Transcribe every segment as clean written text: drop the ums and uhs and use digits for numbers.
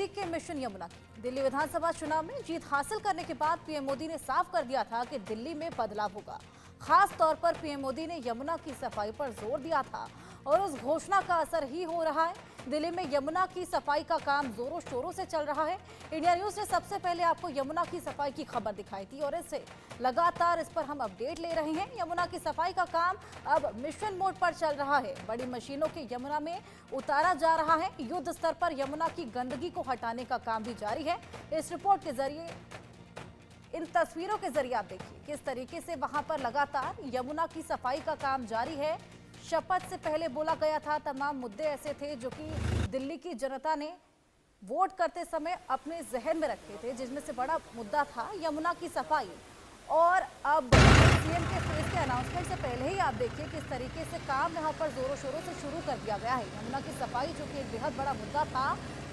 के मिशन यमुना की। दिल्ली विधानसभा चुनाव में जीत हासिल करने के बाद पीएम मोदी ने साफ कर दिया था कि दिल्ली में बदलाव होगा। खास तौर पर पीएम मोदी ने यमुना की सफाई पर जोर दिया था और उस घोषणा का असर ही हो रहा है। दिल्ली में यमुना की सफाई का काम जोरों शोरों से चल रहा है। इंडिया न्यूज ने सबसे पहले आपको यमुना की सफाई की खबर दिखाई थी और इससे लगातार इस पर हम अपडेट ले रहे हैं। यमुना की सफाई का काम अब मिशन मोड पर चल रहा है। बड़ी मशीनों के यमुना में उतारा जा रहा है। युद्ध स्तर पर यमुना की गंदगी को हटाने का काम भी जारी है। इस रिपोर्ट के जरिए, इन तस्वीरों के जरिए आप देखिए किस तरीके से वहां पर लगातार यमुना की सफाई का काम जारी है। शपथ से पहले बोला गया था तमाम मुद्दे ऐसे थे जो कि दिल्ली की जनता ने वोट करते समय अपने जहन में रखे थे, जिसमें से बड़ा मुद्दा था यमुना की सफाई। और अब सीएम के फेस के अनाउंसमेंट से पहले ही आप देखिए किस तरीके से काम यहाँ पर जोरों शोरों से शुरू कर दिया गया है। यमुना की सफाई जो कि एक बेहद बड़ा मुद्दा था,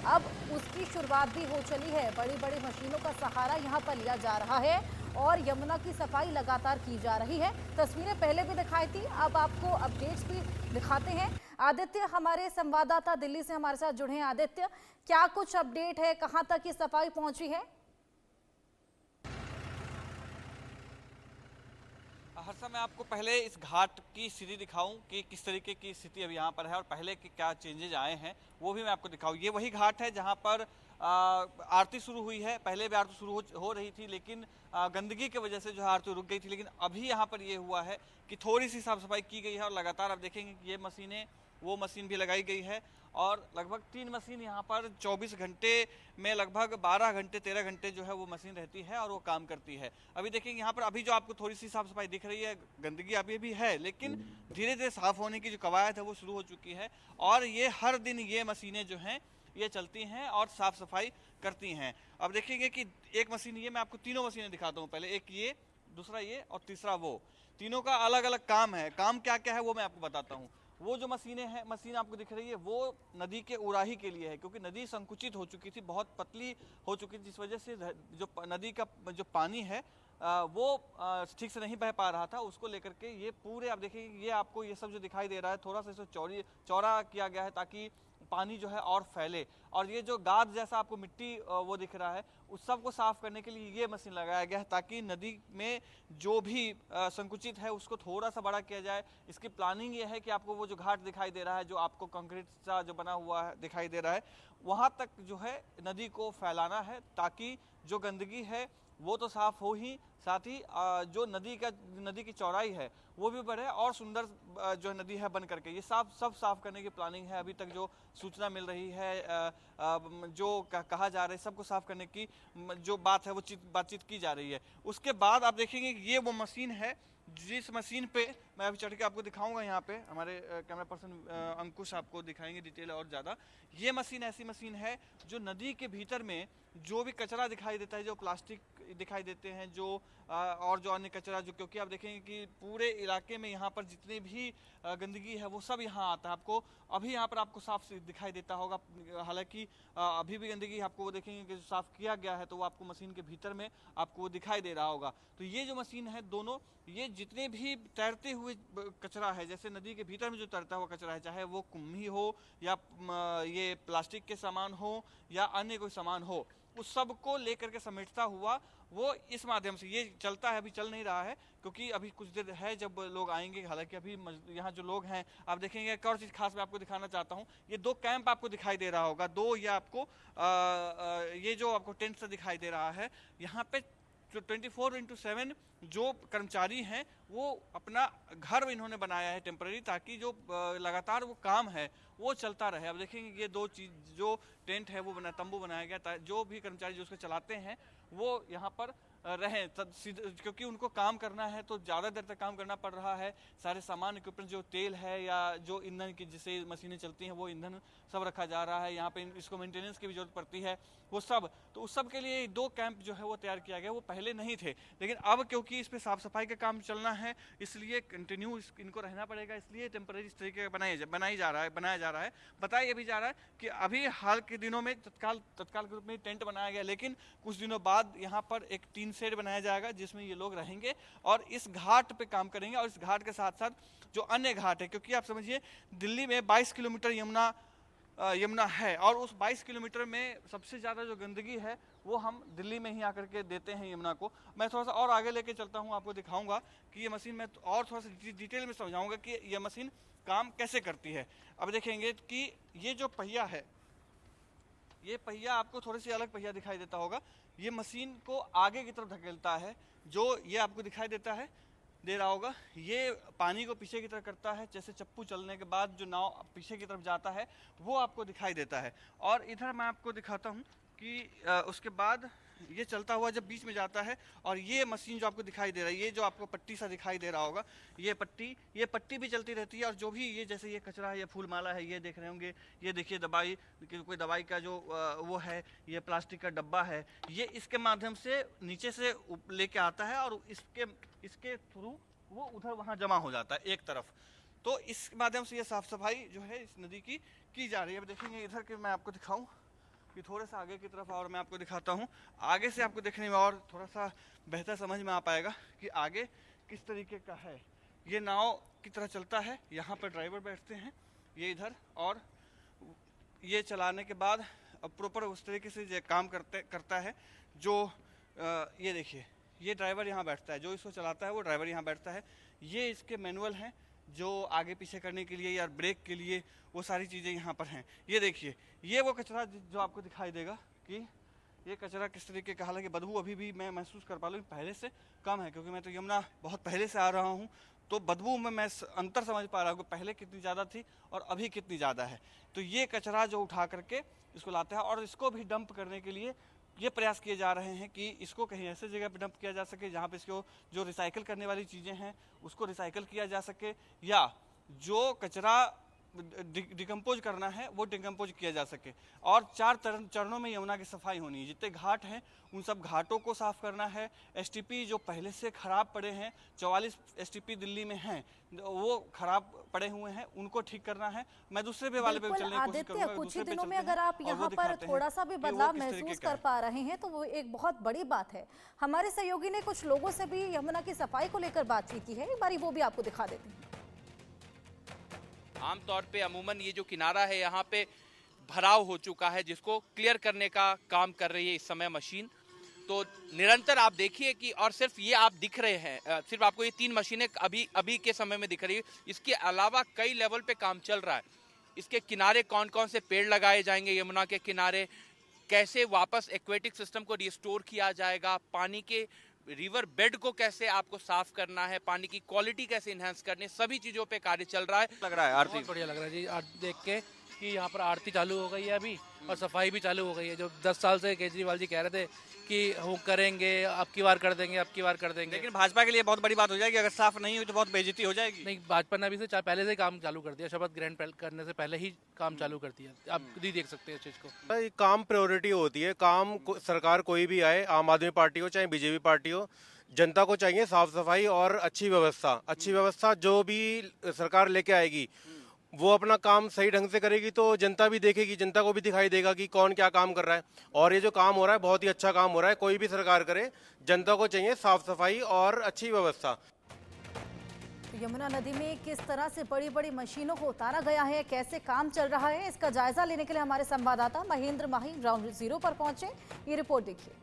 अब उसकी शुरुआत भी हो चली है। बड़ी बड़ी मशीनों का सहारा यहाँ पर लिया जा रहा है और यमुना की सफाई लगातार की जा रही है। तस्वीरें पहले भी दिखाई थी, अब आपको अपडेट्स भी दिखाते हैं। आदित्य हमारे संवाददाता दिल्ली से हमारे साथ जुड़े हैं। आदित्य, क्या कुछ अपडेट है, कहां तक ये सफाई पहुंची है? हर्षा, मैं आपको पहले इस घाट की स्थिति दिखाऊं कि किस तरीके की स्थिति अभी यहाँ पर है और पहले के क्या चेंजेज आए हैं वो भी मैं आपको दिखाऊं। ये वही घाट है जहाँ पर आरती शुरू हुई है। पहले भी आरती शुरू हो रही थी, लेकिन गंदगी की वजह से जो है आरती रुक गई थी। लेकिन अभी यहाँ पर ये हुआ है कि थोड़ी सी साफ सफाई की गई है और लगातार आप देखेंगे कि ये मशीनें, वो मशीन भी लगाई गई है और लगभग 3 मशीन यहाँ पर 24 घंटे में लगभग 12 घंटे 13 घंटे जो है वो मशीन रहती है और वो काम करती है। अभी देखेंगे यहाँ पर अभी जो आपको थोड़ी सी साफ सफाई दिख रही है, गंदगी अभी भी है, लेकिन धीरे धीरे साफ होने की जो कवायद है वो शुरू हो चुकी है और ये हर दिन ये मशीनें जो हैं ये चलती हैं और साफ सफाई करती हैं। अब देखेंगे कि एक मशीन, ये मैं आपको तीनों मशीनें दिखाता हूँ। पहले एक ये, दूसरा ये और तीसरा वो। तीनों का अलग अलग काम है। काम क्या क्या है वो मैं आपको बताता हूँ। वो जो मशीनें हैं, मशीन आपको दिख रही है, वो नदी के उराही के लिए है, क्योंकि नदी संकुचित हो चुकी थी, बहुत पतली हो चुकी थी, जिस वजह से जो नदी का जो पानी है वो ठीक से नहीं बह पा रहा था। उसको लेकर के ये पूरे आप देखिए, ये आपको ये सब जो दिखाई दे रहा है थोड़ा सा इसे चौड़ा किया गया है ताकि पानी जो है और फैले। और ये जो गाद जैसा आपको मिट्टी वो दिख रहा है, उस सब को साफ करने के लिए ये मशीन लगाया गया है ताकि नदी में जो भी संकुचित है उसको थोड़ा सा बड़ा किया जाए। इसकी प्लानिंग ये है कि आपको वो जो घाट दिखाई दे रहा है, जो आपको कंक्रीट सा जो बना हुआ है दिखाई दे रहा है, वहाँ तक जो है नदी को फैलाना है ताकि जो गंदगी है वो तो साफ हो ही, साथ ही जो नदी की चौड़ाई है वो भी बढ़े और सुंदर जो नदी है बन करके ये सब साफ करने की प्लानिंग है। अभी तक जो सूचना मिल रही है, जो कहा जा रहा है, सबको साफ करने की जो बात है वो बातचीत की जा रही है। उसके बाद आप देखेंगे ये वो मशीन है जिस मशीन पे मैं अभी चढ़ के आपको दिखाऊंगा। यहाँ पे हमारे कैमरा पर्सन अंकुश आपको दिखाएंगे डिटेल और ज़्यादा। ये मशीन ऐसी मशीन है जो नदी के भीतर में जो भी कचरा दिखाई देता है, जो प्लास्टिक दिखाई देते हैं, जो और जो अन्य कचरा, जो क्योंकि आप देखेंगे कि पूरे इलाके में यहाँ पर जितनी भी गंदगी है वो सब यहाँ आता है। आपको अभी यहाँ पर आपको साफ दिखाई देता होगा, हालांकि अभी भी गंदगी आपको वो देखेंगे कि साफ किया गया है तो वो आपको मशीन के भीतर में आपको वो दिखाई दे रहा होगा। तो ये जो मशीन है दोनों, ये जितने भी तैरते हुए कचरा है, जैसे नदी के भीतर में जो तैरता हुआ कचरा है, चाहे वो कुम्ही हो या ये प्लास्टिक के सामान हो या अन्य कोई सामान हो, उस सब को लेकर के समेटता हुआ वो इस माध्यम से ये चलता है। अभी चल नहीं रहा है क्योंकि अभी कुछ देर है जब लोग आएंगे। हालांकि अभी यहाँ जो लोग हैं आप देखेंगे, एक और चीज़ खास मैं आपको दिखाना चाहता हूँ। ये 2 कैंप आपको दिखाई दे रहा होगा, 2 ये आपको ये जो आपको टेंट से दिखाई दे रहा है, यहाँ पे जो 24/7 जो कर्मचारी हैं वो अपना घर इन्होंने बनाया है टेम्पररी, ताकि जो लगातार वो काम है वो चलता रहे। अब देखेंगे ये 2 चीज़, जो टेंट है वो तंबू बनाया गया, जो भी कर्मचारी जो उसको चलाते हैं वो यहाँ पर रहें, क्योंकि उनको काम करना है तो ज़्यादा देर तक काम करना पड़ रहा है। सारे सामान इक्विपमेंट, जो तेल है या जो ईंधन की जिससे मशीनें चलती हैं वो ईंधन सब रखा जा रहा है। यहाँ पे इसको मेंटेनेंस की भी जरूरत पड़ती है वो सब। तो उस सब के लिए 2 कैंप जो है वो तैयार किया गया, वो पहले नहीं थे, लेकिन अब क्योंकि इस पर साफ सफाई का काम चलना है इसलिए कंटिन्यू इनको रहना पड़ेगा, इसलिए टेम्पररी इस तरीके का बनाया जा रहा है। बताया भी जा रहा है कि अभी हाल के दिनों में तत्काल के रूप में टेंट बनाया गया, लेकिन कुछ दिनों बाद यहाँ पर एक 3 शेड बनाया जाएगा जिसमें ये लोग रहेंगे और इस घाट पे काम करेंगे। और इस घाट के साथ साथ जो अन्य घाट है, क्योंकि आप समझिए दिल्ली में 22 किलोमीटर यमुना यमुना है। और उस 22 किलोमीटर में सबसे ज़्यादा जो गंदगी है वो हम दिल्ली में ही आकर के देते हैं यमुना को। मैं थोड़ा सा और आगे लेके चलता हूँ, आपको दिखाऊंगा कि ये मशीन में और थोड़ा सा डिटेल में समझाऊंगा कि ये मशीन काम कैसे करती है। अब देखेंगे कि ये जो पहिया है, ये पहिया आपको थोड़ी सी अलग पहिया दिखाई देता होगा। ये मशीन को आगे की तरफ धकेलता है, जो ये आपको दिखाई दे रहा होगा। ये पानी को पीछे की तरफ करता है, जैसे चप्पू चलने के बाद जो नाव पीछे की तरफ जाता है वो आपको दिखाई देता है। और इधर मैं आपको दिखाता हूँ कि उसके बाद ये चलता हुआ जब बीच में जाता है, और ये मशीन जो आपको दिखाई दे रहा है, ये जो आपको पट्टी सा दिखाई दे रहा होगा, ये पट्टी भी चलती रहती है। और जो भी ये जैसे ये कचरा है, ये फूल माला है, ये देख रहे होंगे, ये देखिए दवाई, कोई दवाई का जो वो है, ये प्लास्टिक का डब्बा है, ये इसके माध्यम से नीचे से लेके आता है और इसके थ्रू वो उधर वहाँ जमा हो जाता है एक तरफ। तो इस माध्यम से ये साफ सफाई जो है इस नदी की जा रही है। अब देखेंगे इधर के मैं आपको दिखाऊं कि थोड़े सा आगे की तरफ, और मैं आपको दिखाता हूँ आगे से, आपको देखने में और थोड़ा सा बेहतर समझ में आ पाएगा कि आगे किस तरीके का है। ये नाव की तरह चलता है, यहाँ पर ड्राइवर बैठते हैं, ये इधर, और ये चलाने के बाद अब प्रॉपर उस तरीके से ये काम करता है। जो ये देखिए, ये ड्राइवर यहाँ बैठता है, जो इसको चलाता है वो ड्राइवर यहाँ बैठता है। ये इसके मैनुअल हैं जो आगे पीछे करने के लिए या ब्रेक के लिए, वो सारी चीज़ें यहाँ पर हैं। ये देखिए, ये वो कचरा जो आपको दिखाई देगा कि ये कचरा किस तरीके का, हालांकि बदबू अभी भी मैं महसूस कर पा रहा हूँ, पहले से कम है, क्योंकि मैं तो यमुना बहुत पहले से आ रहा हूँ, तो बदबू में मैं अंतर समझ पा रहा हूँ कि पहले कितनी ज़्यादा थी और अभी कितनी ज़्यादा है। तो ये कचरा जो उठा करके इसको लाते हैं, और इसको भी डंप करने के लिए ये प्रयास किए जा रहे हैं कि इसको कहीं ऐसे जगह पे डंप किया जा सके जहाँ पे इसको जो रिसाइकल करने वाली चीज़ें हैं उसको रिसाइकल किया जा सके, या जो कचरा डिकम्पोज करना है वो डिकम्पोज किया जा सके। और 4 चरणों में यमुना की सफाई होनी है। जितने घाट हैं उन सब घाटों को साफ करना है। एसटीपी जो पहले से खराब पड़े हैं, 44 एसटीपी दिल्ली में हैं, वो खराब पड़े हुए हैं, उनको ठीक करना है। मैं दूसरे पे वाले पे चलने की कोशिश करूंगा। कुछ ही दिनों में अगर आप यहाँ पर थोड़ा सा भी बदलाव महसूस कर पा रहे हैं तो वो एक बहुत बड़ी बात है। हमारे सहयोगी ने कुछ लोगों से भी यमुना की सफाई को लेकर बातचीत की है, एक बारी वो भी आपको दिखा देते हैं। आमतौर पे अमूमन ये जो किनारा है यहाँ पे भराव हो चुका है, जिसको क्लियर करने का काम कर रही है इस समय मशीन। तो निरंतर आप देखिए कि, और सिर्फ ये आप दिख रहे हैं, सिर्फ आपको ये 3 मशीनें अभी के समय में दिख रही है। इसके अलावा कई लेवल पे काम चल रहा है। इसके किनारे कौन कौन से पेड़ लगाए जाएंगे, यमुना के किनारे कैसे वापस एक्वेटिक सिस्टम को रिस्टोर किया जाएगा, पानी के रिवर बेड को कैसे आपको साफ करना है, पानी की क्वालिटी कैसे इनहेंस करनी, सभी चीजों पे कार्य चल रहा है। लग रहा है आरती बढ़िया लग रहा है जी देख के कि यहाँ पर आरती चालू हो गई है अभी, और सफाई भी चालू हो गई है। जो 10 साल से केजरीवाल जी कह रहे थे कि वो करेंगे, अब की बार कर देंगे, अब की बार कर देंगे, लेकिन भाजपा के लिए बहुत बड़ी बात हो जाएगी। अगर साफ नहीं हुई तो बहुत बेइज्जती हो जाएगी। नहीं, भाजपा ने अभी से पहले से काम चालू कर दिया, शपथ ग्रहण करने से पहले ही काम चालू कर दिया। आप खुद ही देख सकते हैं इस चीज को। काम प्रायोरिटी होती है। काम सरकार कोई भी आए, आम आदमी पार्टी हो चाहे बीजेपी पार्टी हो, जनता को चाहिए साफ सफाई और अच्छी व्यवस्था। अच्छी व्यवस्था जो भी सरकार लेके आएगी वो अपना काम सही ढंग से करेगी तो जनता भी देखेगी, जनता को भी दिखाई देगा कि कौन क्या काम कर रहा है। और ये जो काम हो रहा है बहुत ही अच्छा काम हो रहा है। कोई भी सरकार करे, जनता को चाहिए साफ सफाई और अच्छी व्यवस्था। तो यमुना नदी में किस तरह से बड़ी बड़ी मशीनों को उतारा गया है, कैसे काम चल रहा है, इसका जायजा लेने के लिए हमारे संवाददाता महेंद्र माही ग्राउंड जीरो पर पहुंचे। ये रिपोर्ट देखिए।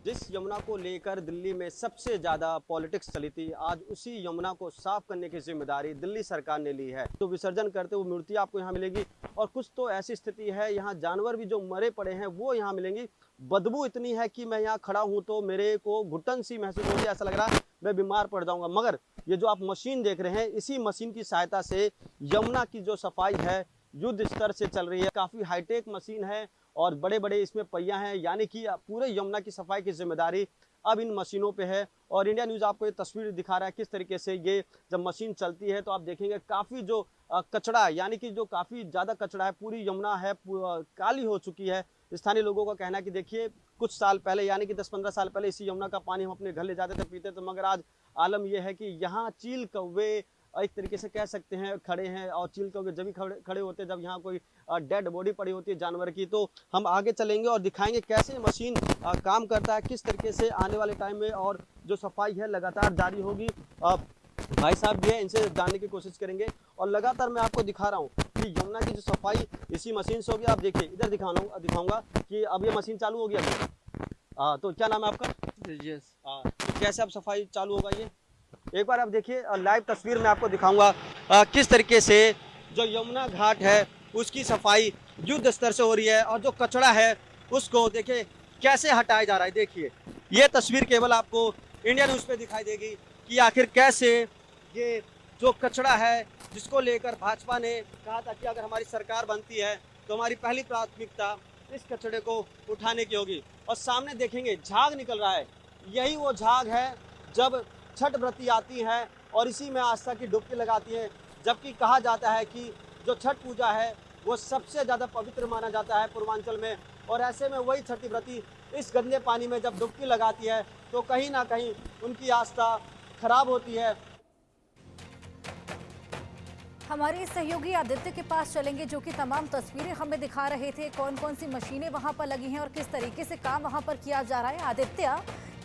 जिस यमुना को लेकर दिल्ली में सबसे ज्यादा पॉलिटिक्स चली थी, आज उसी यमुना को साफ करने की जिम्मेदारी दिल्ली सरकार ने ली है। तो विसर्जन करते हुए मूर्ति आपको यहाँ मिलेगी, और कुछ तो ऐसी स्थिति है यहाँ जानवर भी जो मरे पड़े हैं वो यहाँ मिलेंगी। बदबू इतनी है कि मैं यहाँ खड़ा हूँ तो मेरे को घुटन सी महसूस हो रही है, ऐसा लग रहा है मैं बीमार पड़ जाऊंगा। मगर ये जो आप मशीन देख रहे हैं, इसी मशीन की सहायता से यमुना की जो सफाई है युद्ध स्तर से चल रही है। काफी हाईटेक मशीन है और बड़े बड़े इसमें पहिया हैं, यानी कि पूरे यमुना की सफाई की जिम्मेदारी अब इन मशीनों पे है। और इंडिया न्यूज़ आपको ये तस्वीर दिखा रहा है किस तरीके से ये जब मशीन चलती है तो आप देखेंगे काफ़ी जो कचरा, यानी कि जो काफ़ी ज़्यादा कचरा है, पूरी यमुना है काली हो चुकी है। स्थानीय लोगों का कहना है कि देखिए कुछ साल पहले, यानी कि 10-15 साल पहले इसी यमुना का पानी हम अपने घर ले जाते थे, पीते थे, मगर आज आलम यह है कि यहाँ चील कौवे एक तरीके से कह सकते हैं खड़े हैं। और चील कौवे जब भी खड़े होते हैं जब यहाँ कोई डेड बॉडी पड़ी होती है जानवर की। तो हम आगे चलेंगे और दिखाएंगे कैसे मशीन काम करता है, किस तरीके से आने वाले टाइम में और जो सफाई है लगातार जारी होगी। भाई साहब भी है, इनसे जानने की कोशिश करेंगे। और लगातार मैं आपको दिखा रहा हूँ कि ये यमुना की जो सफाई इसी मशीन से होगी। आप देखिए इधर दिखाऊंगा कि अब ये मशीन चालू होगी अभी। तो क्या नाम है आपका? यस। कैसे अब सफाई चालू होगा ये एक बार आप देखिए लाइव तस्वीर में आपको दिखाऊंगा किस तरीके से जो यमुना घाट है उसकी सफाई युद्ध स्तर से हो रही है और जो कचरा है उसको देखिए कैसे हटाया जा रहा है। देखिए ये तस्वीर केवल आपको इंडिया न्यूज़ पे दिखाई देगी कि आखिर कैसे ये जो कचरा है जिसको लेकर भाजपा ने कहा था कि अगर हमारी सरकार बनती है तो हमारी पहली प्राथमिकता इस कचरे को उठाने की होगी। और सामने देखेंगे झाग निकल रहा है, यही वो झाग है जब छठ व्रती आती हैं और इसी में आस्था की डुबकी लगाती हैं। जबकि कहा जाता है कि जो छठ पूजा है वो सबसे ज़्यादा पवित्र माना जाता है पूर्वांचल में, और ऐसे में वही छठी व्रती इस गंदे पानी में जब डुबकी लगाती है तो कहीं ना कहीं उनकी आस्था खराब होती है। हमारे सहयोगी आदित्य के पास चलेंगे जो कि तमाम तस्वीरें हमें दिखा रहे थे, कौन कौन सी मशीनें वहां पर लगी हैं और किस तरीके से काम वहां पर किया जा रहा है। आदित्य,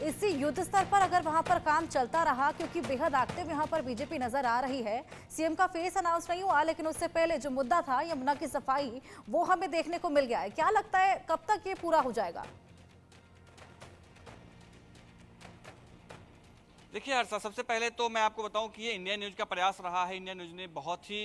इसी युद्ध स्तर पर अगर वहां पर काम चलता रहा, क्योंकि बेहद एक्टिव यहां पर बीजेपी नजर आ रही है, सीएम का फेस अनाउंस नहीं हुआ लेकिन उससे पहले जो मुद्दा था यमुना की सफाई वो हमें देखने को मिल गया है। क्या लगता है कब तक ये पूरा हो जाएगा? देखिए हर्षा, सबसे पहले तो मैं आपको बताऊं कि ये इंडिया न्यूज़ का प्रयास रहा है। इंडिया न्यूज़ ने बहुत ही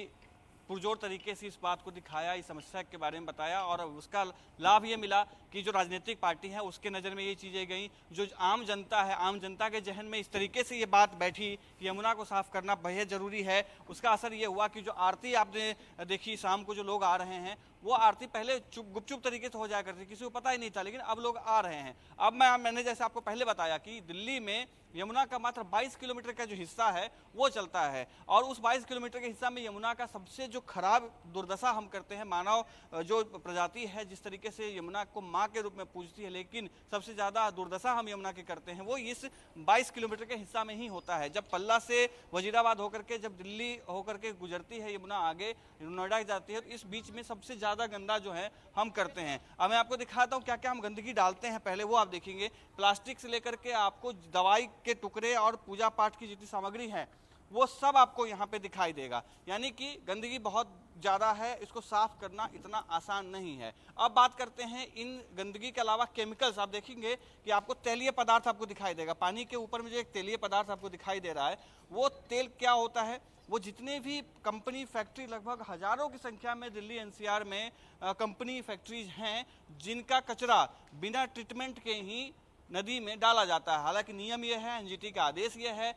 पुरजोर तरीके से इस बात को दिखाया, इस समस्या के बारे में बताया और उसका लाभ ये मिला कि जो राजनीतिक पार्टी है उसके नज़र में ये चीज़ें गई। जो आम जनता है, आम जनता के जहन में इस तरीके से ये बात बैठी कि यमुना को साफ करना बेहद ज़रूरी है, उसका असर ये हुआ कि जो आरती आपने देखी शाम को जो लोग आ रहे हैं वो आरती पहले गुपचुप तरीके से हो जाया करती, किसी को पता ही नहीं था, लेकिन अब लोग आ रहे हैं। अब मैंने जैसे आपको पहले बताया कि दिल्ली में यमुना का मात्र 22 किलोमीटर का जो हिस्सा है वो चलता है और उस 22 किलोमीटर के हिस्सा में यमुना का सबसे जो खराब दुर्दशा हम करते हैं, मानव जो प्रजाति है जिस तरीके से यमुना को माँ के रूप में पूजती है, लेकिन सबसे ज़्यादा दुर्दशा हम यमुना की करते हैं वो इस 22 किलोमीटर के हिस्सा में ही होता है। जब पल्ला से वजीराबाद होकर के जब दिल्ली होकर के गुजरती है यमुना, आगे नोएडा जाती है, तो इस बीच में सबसे ज़्यादा गंदा जो है हम करते हैं। अब मैं आपको दिखाता हूँ क्या क्या हम गंदगी डालते हैं। पहले वो आप देखेंगे, प्लास्टिक से लेकर के आपको दवाई के टुकड़े और पूजा पाठ की जितनी सामग्री है वो सब आपको यहाँ पे दिखाई देगा। यानी कि गंदगी बहुत ज़्यादा है, इसको साफ करना इतना आसान नहीं है। अब बात करते हैं इन गंदगी के अलावा केमिकल्स। आप देखेंगे कि आपको तेलीय पदार्थ आपको दिखाई देगा, पानी के ऊपर में जो एक तेलीय पदार्थ आपको दिखाई दे रहा है वो तेल क्या होता है, वो जितने भी कंपनी फैक्ट्री, लगभग हजारों की संख्या में दिल्ली एनसीआर में कंपनी फैक्ट्रीज हैं जिनका कचरा बिना ट्रीटमेंट के ही नदी में डाला जाता है। हालांकि नियम यह है, एनजीटी का आदेश यह है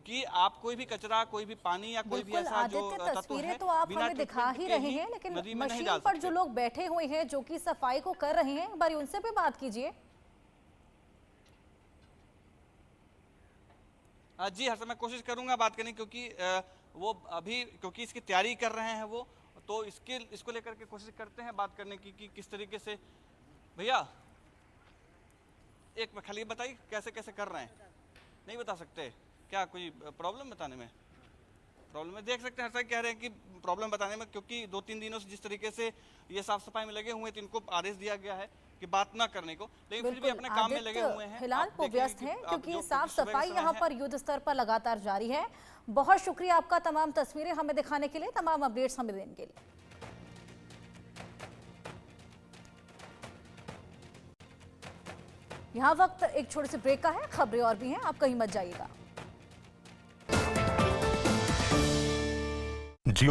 कि आप कोई भी कचरा, कोई भी पानी या कोई भी ऐसा जो तत्व तस्वीरें है तो आप हमें दिखा ही रहे हैं, लेकिन मशीन पर जो लोग बैठे हुए हैं जो कि सफाई को कर रहे हैं, एक बार उनसे भी बात कीजिए। जी हर्षा, मैं कोशिश करूंगा बात करने, क्योंकि वो अभी क्योंकि इसकी तैयारी कर रहे हैं वो, तो इसको लेकर के कोशिश करते हैं बात करने की कि किस तरीके से। भैया एक खाली बताइए कैसे कैसे कर रहे हैं? नहीं बता सकते क्या? कोई प्रॉब्लम बताने में? प्रॉब्लम में देख सकते हैं, हर कह रहे हैं कि प्रॉब्लम बताने में, क्योंकि 2-3 दिनों से जिस तरीके से ये साफ सफाई में लगे हुए हैं तो इनको आदेश दिया गया है कि बात ना करने को, लेकिन फिर भी अपने काम में लगे हुए हैं। फिलहाल वो व्यस्त हैं क्योंकि साफ सफाई यहाँ पर युद्ध स्तर पर लगातार जारी है। बहुत शुक्रिया आपका तमाम तस्वीरें हमें दिखाने के लिए, तमाम अपडेट्स हमें देने के लिए। यहाँ वक्त एक छोटे से ब्रेक का है, खबरें और भी हैं, आप कहीं मत जाइएगा। जियो